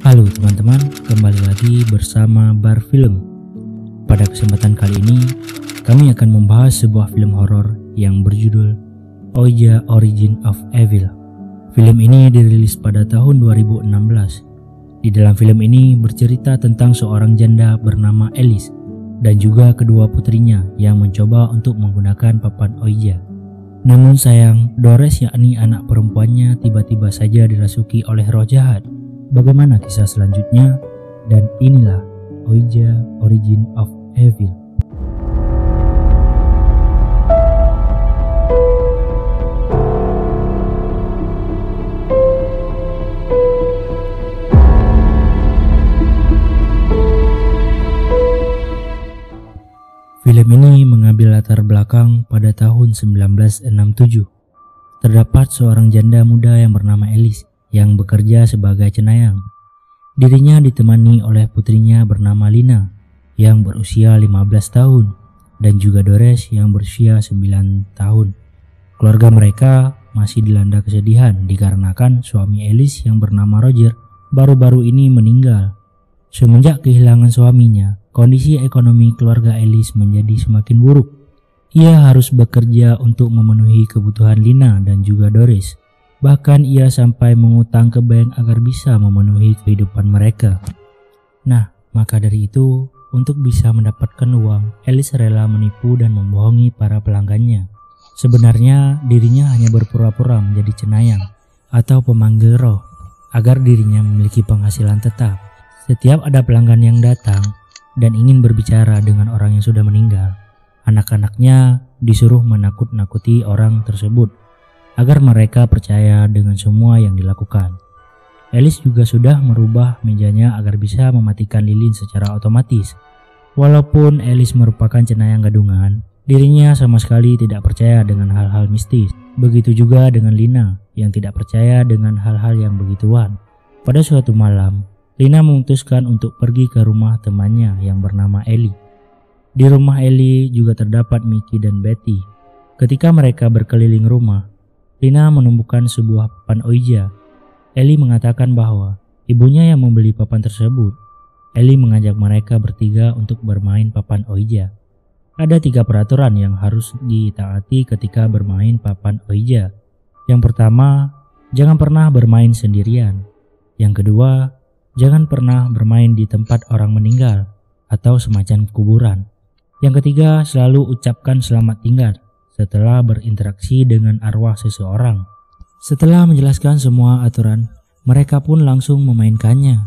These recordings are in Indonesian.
Halo teman-teman, kembali lagi bersama Bar Film. Pada kesempatan kali ini, kami akan membahas sebuah film horor yang berjudul Ouija Origin of Evil. Film ini dirilis pada tahun 2016. Di dalam film ini bercerita tentang seorang janda bernama Alice dan juga kedua putrinya yang mencoba untuk menggunakan papan Ouija. Namun sayang, Doris yakni anak perempuannya tiba-tiba saja dirasuki oleh roh jahat. Bagaimana kisah selanjutnya? Dan inilah Ouija Origin of Evil. Film ini mengambil latar belakang pada tahun 1967. Terdapat seorang janda muda yang bernama Alice yang bekerja sebagai cenayang. Dirinya ditemani oleh putrinya bernama Lina yang berusia 15 tahun dan juga Doris yang berusia 9 tahun. Keluarga mereka masih dilanda kesedihan dikarenakan suami Alice yang bernama Roger baru-baru ini meninggal. Semenjak kehilangan suaminya, kondisi ekonomi keluarga Alice menjadi semakin buruk. Ia harus bekerja untuk memenuhi kebutuhan Lina dan juga Doris. Bahkan ia sampai mengutang ke bank agar bisa memenuhi kehidupan mereka. Nah, maka dari itu, untuk bisa mendapatkan uang, Alice rela menipu dan membohongi para pelanggannya. Sebenarnya dirinya hanya berpura-pura menjadi cenayang atau pemanggil roh agar dirinya memiliki penghasilan tetap. Setiap ada pelanggan yang datang dan ingin berbicara dengan orang yang sudah meninggal, anak-anaknya disuruh menakut-nakuti orang tersebut agar mereka percaya dengan semua yang dilakukan. Alice juga sudah merubah mejanya agar bisa mematikan lilin secara otomatis. Walaupun Alice merupakan cenayang gadungan, dirinya sama sekali tidak percaya dengan hal-hal mistis. Begitu juga dengan Lina yang tidak percaya dengan hal-hal yang begituan. Pada suatu malam, Lina memutuskan untuk pergi ke rumah temannya yang bernama Ellie. Di rumah Ellie juga terdapat Mickey dan Betty. Ketika mereka berkeliling rumah, Lina menemukan sebuah papan Ouija. Ellie mengatakan bahwa ibunya yang membeli papan tersebut. Ellie mengajak mereka bertiga untuk bermain papan Ouija. Ada 3 peraturan yang harus ditaati ketika bermain papan Ouija. Yang pertama, jangan pernah bermain sendirian. Yang kedua, jangan pernah bermain di tempat orang meninggal atau semacam kuburan. Yang ketiga, selalu ucapkan selamat tinggal setelah berinteraksi dengan arwah seseorang. Setelah menjelaskan semua aturan, mereka pun langsung memainkannya.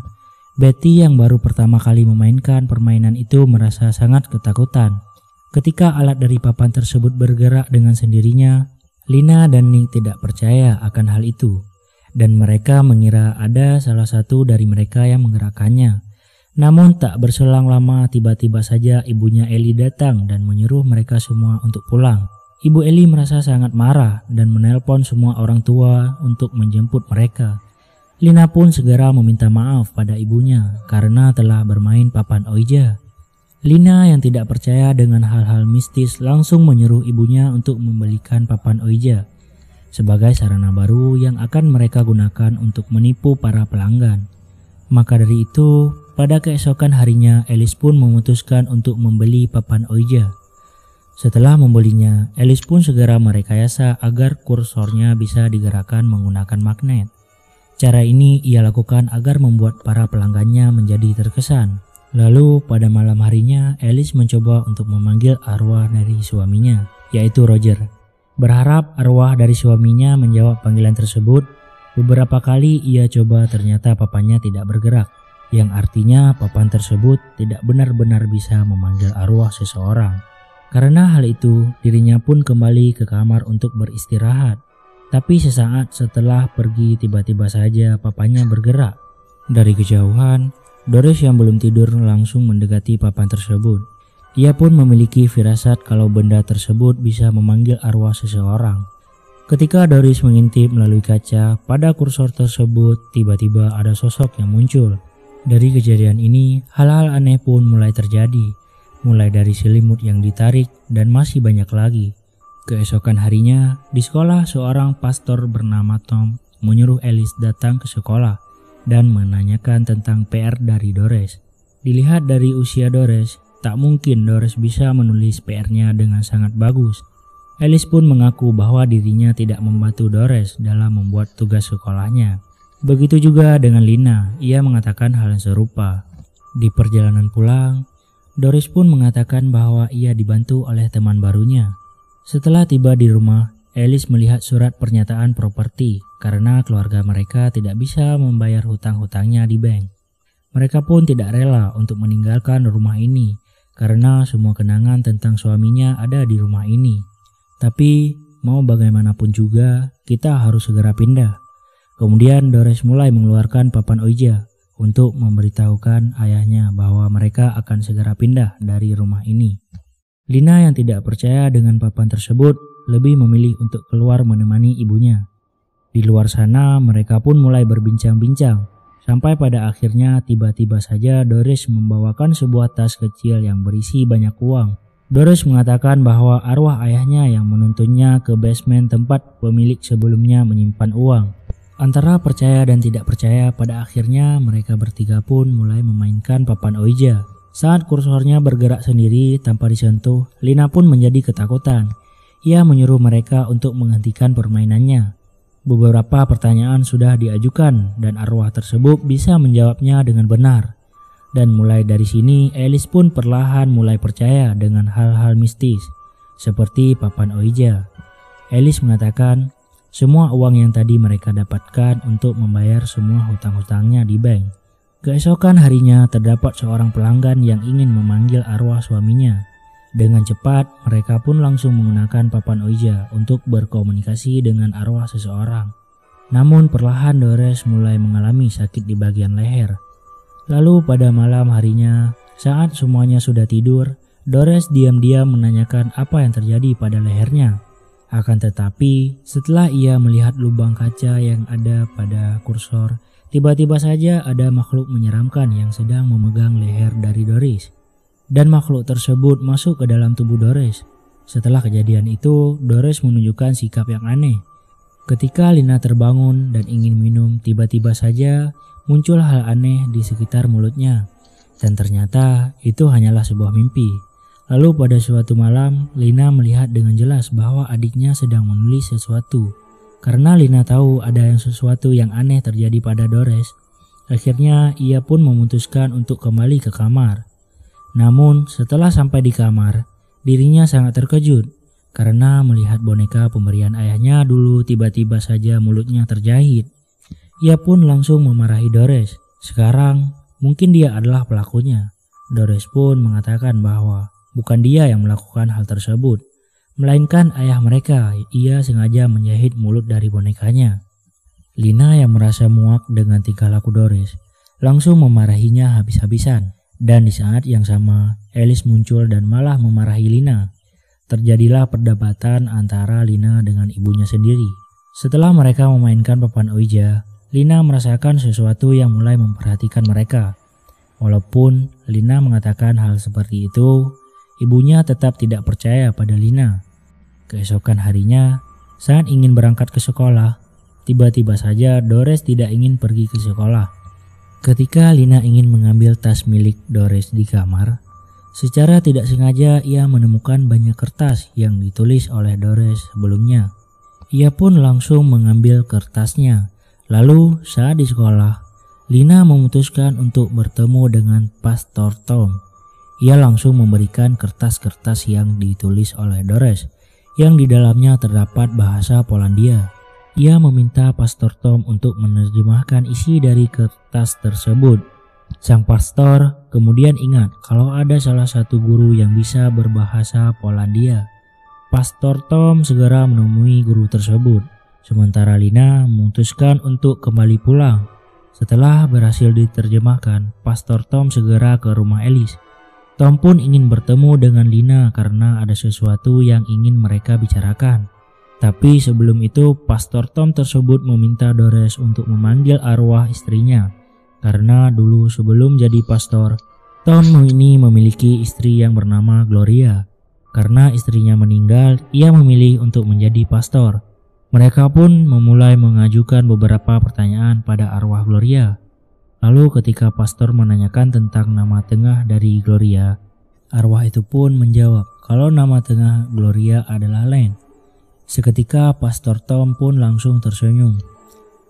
Betty yang baru pertama kali memainkan permainan itu merasa sangat ketakutan. Ketika alat dari papan tersebut bergerak dengan sendirinya, Lina dan Nick tidak percaya akan hal itu. Dan mereka mengira ada salah satu dari mereka yang menggerakkannya. Namun tak berselang lama tiba-tiba saja ibunya Ellie datang dan menyuruh mereka semua untuk pulang. Ibu Ellie merasa sangat marah dan menelpon semua orang tua untuk menjemput mereka. Lina pun segera meminta maaf pada ibunya karena telah bermain papan Ouija. Lina yang tidak percaya dengan hal-hal mistis langsung menyuruh ibunya untuk membelikan papan Ouija sebagai sarana baru yang akan mereka gunakan untuk menipu para pelanggan. Maka dari itu, pada keesokan harinya Alice pun memutuskan untuk membeli papan Ouija. Setelah membelinya, Alice pun segera merekayasa agar kursornya bisa digerakkan menggunakan magnet. Cara ini ia lakukan agar membuat para pelanggannya menjadi terkesan. Lalu pada malam harinya, Alice mencoba untuk memanggil arwah dari suaminya, yaitu Roger. Berharap arwah dari suaminya menjawab panggilan tersebut. Beberapa kali ia coba, ternyata papannya tidak bergerak, yang artinya papan tersebut tidak benar-benar bisa memanggil arwah seseorang. Karena hal itu, dirinya pun kembali ke kamar untuk beristirahat. Tapi sesaat setelah pergi, tiba-tiba saja papannya bergerak. Dari kejauhan, Doris yang belum tidur langsung mendekati papan tersebut. Ia pun memiliki firasat kalau benda tersebut bisa memanggil arwah seseorang. Ketika Doris mengintip melalui kaca, pada kursor tersebut tiba-tiba ada sosok yang muncul. Dari kejadian ini, hal-hal aneh pun mulai terjadi. Mulai dari selimut yang ditarik dan masih banyak lagi. Keesokan harinya, di sekolah seorang pastor bernama Tom menyuruh Alice datang ke sekolah dan menanyakan tentang PR dari Dores. Dilihat dari usia Dores, tak mungkin Dores bisa menulis PR-nya dengan sangat bagus. Alice pun mengaku bahwa dirinya tidak membantu Dores dalam membuat tugas sekolahnya. Begitu juga dengan Lina, ia mengatakan hal yang serupa. Di perjalanan pulang, Doris pun mengatakan bahwa ia dibantu oleh teman barunya. Setelah tiba di rumah, Alice melihat surat pernyataan properti karena keluarga mereka tidak bisa membayar hutang-hutangnya di bank. Mereka pun tidak rela untuk meninggalkan rumah ini karena semua kenangan tentang suaminya ada di rumah ini. Tapi mau bagaimanapun juga kita harus segera pindah. Kemudian Dores mulai mengeluarkan papan Ouija untuk memberitahukan ayahnya bahwa mereka akan segera pindah dari rumah ini. Lina yang tidak percaya dengan papan tersebut lebih memilih untuk keluar menemani ibunya. Di luar sana mereka pun mulai berbincang-bincang sampai pada akhirnya tiba-tiba saja Doris membawakan sebuah tas kecil yang berisi banyak uang. Doris mengatakan bahwa arwah ayahnya yang menuntunnya ke basement tempat pemilik sebelumnya menyimpan uang. Antara percaya dan tidak percaya, pada akhirnya mereka bertiga pun mulai memainkan papan Ouija. Saat kursornya bergerak sendiri tanpa disentuh, Lina pun menjadi ketakutan. Ia menyuruh mereka untuk menghentikan permainannya. Beberapa pertanyaan sudah diajukan dan arwah tersebut bisa menjawabnya dengan benar. Dan mulai dari sini Alice pun perlahan mulai percaya dengan hal-hal mistis seperti papan Ouija. Alice mengatakan semua uang yang tadi mereka dapatkan untuk membayar semua hutang-hutangnya di bank. Keesokan harinya terdapat seorang pelanggan yang ingin memanggil arwah suaminya. Dengan cepat mereka pun langsung menggunakan papan Ouija untuk berkomunikasi dengan arwah seseorang. Namun perlahan Dores mulai mengalami sakit di bagian leher. Lalu pada malam harinya, saat semuanya sudah tidur, Dores diam-diam menanyakan apa yang terjadi pada lehernya. Akan tetapi, setelah ia melihat lubang kaca yang ada pada kursor, tiba-tiba saja ada makhluk menyeramkan yang sedang memegang leher dari Doris. Dan makhluk tersebut masuk ke dalam tubuh Doris. Setelah kejadian itu, Doris menunjukkan sikap yang aneh. Ketika Lina terbangun dan ingin minum, tiba-tiba saja muncul hal aneh di sekitar mulutnya. Dan ternyata itu hanyalah sebuah mimpi. Lalu pada suatu malam, Lina melihat dengan jelas bahwa adiknya sedang menulis sesuatu. Karena Lina tahu ada sesuatu yang aneh terjadi pada Dores, akhirnya ia pun memutuskan untuk kembali ke kamar. Namun setelah sampai di kamar, dirinya sangat terkejut karena melihat boneka pemberian ayahnya dulu tiba-tiba saja mulutnya terjahit. Ia pun langsung memarahi Dores. Sekarang mungkin dia adalah pelakunya. Dores pun mengatakan bahwa bukan dia yang melakukan hal tersebut, melainkan ayah mereka. Ia sengaja menjahit mulut dari bonekanya. Lina yang merasa muak dengan tingkah laku Dores langsung memarahinya habis-habisan. Dan di saat yang sama, Alice muncul dan malah memarahi Lina. Terjadilah perdebatan antara Lina dengan ibunya sendiri. Setelah mereka memainkan papan Ouija, Lina merasakan sesuatu yang mulai memperhatikan mereka. Walaupun Lina mengatakan hal seperti itu, ibunya tetap tidak percaya pada Lina. Keesokan harinya, saat ingin berangkat ke sekolah, tiba-tiba saja Dores tidak ingin pergi ke sekolah. Ketika Lina ingin mengambil tas milik Dores di kamar, secara tidak sengaja ia menemukan banyak kertas yang ditulis oleh Dores sebelumnya. Ia pun langsung mengambil kertasnya. Lalu saat di sekolah, Lina memutuskan untuk bertemu dengan Pastor Tom. Ia langsung memberikan kertas-kertas yang ditulis oleh Dores, yang di dalamnya terdapat bahasa Polandia. Ia meminta Pastor Tom untuk menerjemahkan isi dari kertas tersebut. Sang pastor kemudian ingat kalau ada salah satu guru yang bisa berbahasa Polandia. Pastor Tom segera menemui guru tersebut. Sementara Lina memutuskan untuk kembali pulang. Setelah berhasil diterjemahkan, Pastor Tom segera ke rumah Alice. Tom pun ingin bertemu dengan Lina karena ada sesuatu yang ingin mereka bicarakan. Tapi sebelum itu, Pastor Tom tersebut meminta Dores untuk memanggil arwah istrinya. Karena dulu sebelum jadi pastor, Tom ini memiliki istri yang bernama Gloria. Karena istrinya meninggal, ia memilih untuk menjadi pastor. Mereka pun memulai mengajukan beberapa pertanyaan pada arwah Gloria. Lalu ketika pastor menanyakan tentang nama tengah dari Gloria, arwah itu pun menjawab kalau nama tengah Gloria adalah Lane. Seketika Pastor Tom pun langsung tersenyum.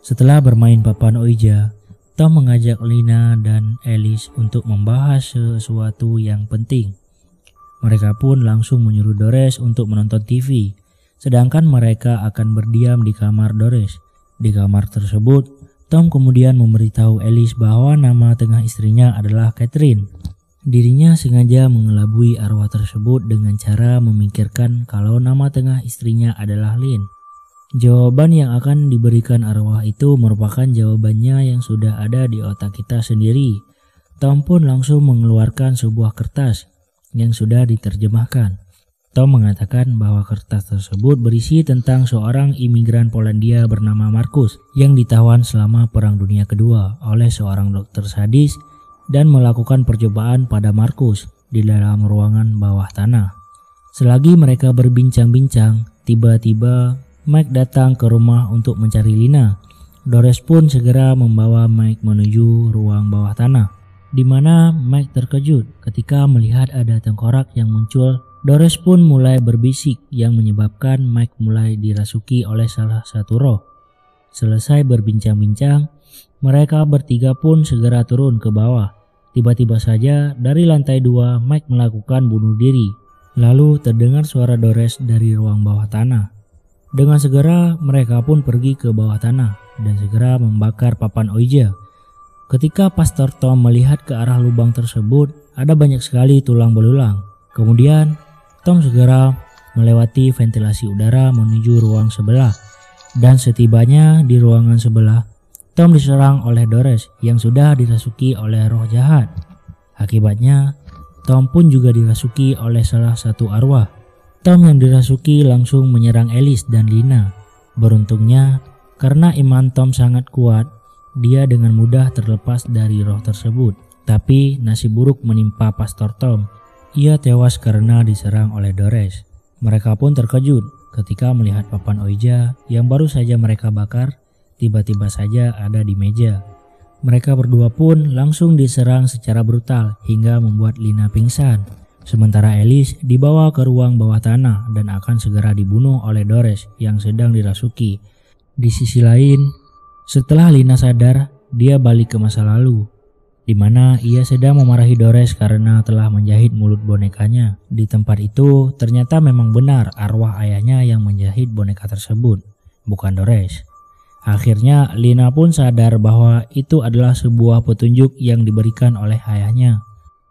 Setelah bermain papan Ouija, Tom mengajak Lina dan Alice untuk membahas sesuatu yang penting. Mereka pun langsung menyuruh Doris untuk menonton TV, sedangkan mereka akan berdiam di kamar Doris. Di kamar tersebut, Tom kemudian memberitahu Alice bahwa nama tengah istrinya adalah Catherine. Dirinya sengaja mengelabui arwah tersebut dengan cara memikirkan kalau nama tengah istrinya adalah Lynn. Jawaban yang akan diberikan arwah itu merupakan jawabannya yang sudah ada di otak kita sendiri. Tom pun langsung mengeluarkan sebuah kertas yang sudah diterjemahkan. Tom mengatakan bahwa kertas tersebut berisi tentang seorang imigran Polandia bernama Markus yang ditawan selama Perang Dunia Kedua oleh seorang dokter sadis dan melakukan percobaan pada Markus di dalam ruangan bawah tanah. Selagi mereka berbincang-bincang, tiba-tiba Mike datang ke rumah untuk mencari Lina. Doris pun segera membawa Mike menuju ruang bawah tanah, di mana Mike terkejut ketika melihat ada tengkorak yang muncul. Doris pun mulai berbisik yang menyebabkan Mike mulai dirasuki oleh salah satu roh. Selesai berbincang-bincang, mereka bertiga pun segera turun ke bawah. Tiba-tiba saja dari lantai 2 Mike melakukan bunuh diri. Lalu terdengar suara Doris dari ruang bawah tanah. Dengan segera mereka pun pergi ke bawah tanah dan segera membakar papan Ouija. Ketika Pastor Tom melihat ke arah lubang tersebut, ada banyak sekali tulang belulang. Kemudian Tom segera melewati ventilasi udara menuju ruang sebelah. Dan setibanya di ruangan sebelah, Tom diserang oleh Doris yang sudah dirasuki oleh roh jahat. Akibatnya, Tom pun juga dirasuki oleh salah satu arwah. Tom yang dirasuki langsung menyerang Alice dan Lina. Beruntungnya, karena iman Tom sangat kuat, dia dengan mudah terlepas dari roh tersebut. Tapi nasib buruk menimpa Pastor Tom. Ia tewas karena diserang oleh Doris. Mereka pun terkejut ketika melihat papan Ouija yang baru saja mereka bakar tiba-tiba saja ada di meja. Mereka berdua pun langsung diserang secara brutal hingga membuat Lina pingsan. Sementara Alice dibawa ke ruang bawah tanah dan akan segera dibunuh oleh Doris yang sedang dirasuki. Di sisi lain, setelah Lina sadar, dia balik ke masa lalu, di mana ia sedang memarahi Doris karena telah menjahit mulut bonekanya. Di tempat itu ternyata memang benar arwah ayahnya yang menjahit boneka tersebut, bukan Doris. Akhirnya Lina pun sadar bahwa itu adalah sebuah petunjuk yang diberikan oleh ayahnya.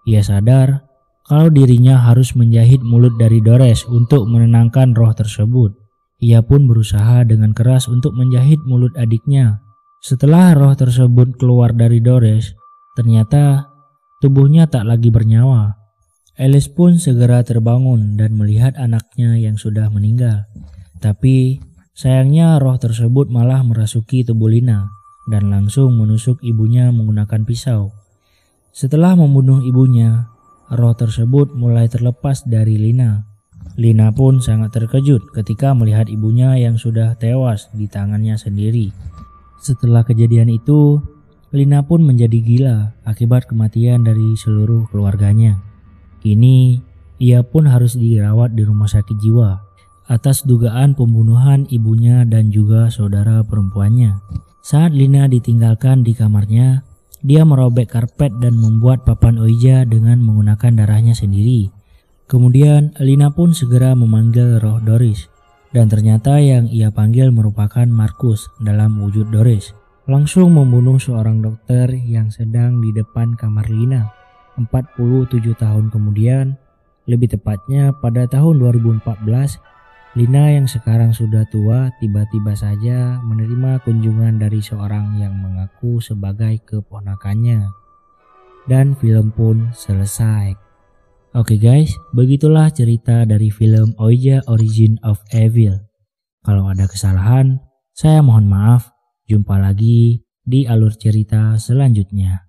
Ia sadar kalau dirinya harus menjahit mulut dari Doris untuk menenangkan roh tersebut. Ia pun berusaha dengan keras untuk menjahit mulut adiknya. Setelah roh tersebut keluar dari Doris, ternyata tubuhnya tak lagi bernyawa. Alice pun segera terbangun dan melihat anaknya yang sudah meninggal. Tapi sayangnya roh tersebut malah merasuki tubuh Lina dan langsung menusuk ibunya menggunakan pisau. Setelah membunuh ibunya, roh tersebut mulai terlepas dari Lina. Lina pun sangat terkejut ketika melihat ibunya yang sudah tewas di tangannya sendiri. Setelah kejadian itu, Lina pun menjadi gila akibat kematian dari seluruh keluarganya. Kini, ia pun harus dirawat di rumah sakit jiwa atas dugaan pembunuhan ibunya dan juga saudara perempuannya. Saat Lina ditinggalkan di kamarnya, dia merobek karpet dan membuat papan Ouija dengan menggunakan darahnya sendiri. Kemudian Lina pun segera memanggil roh Doris, dan ternyata yang ia panggil merupakan Markus dalam wujud Doris. Langsung membunuh seorang dokter yang sedang di depan kamar Lina. 47 tahun kemudian, lebih tepatnya pada tahun 2014, Lina yang sekarang sudah tua tiba-tiba saja menerima kunjungan dari seorang yang mengaku sebagai keponakannya. Dan film pun selesai. Oke guys, begitulah cerita dari film Ouija Origin of Evil. Kalau ada kesalahan, saya mohon maaf. Jumpa lagi di alur cerita selanjutnya.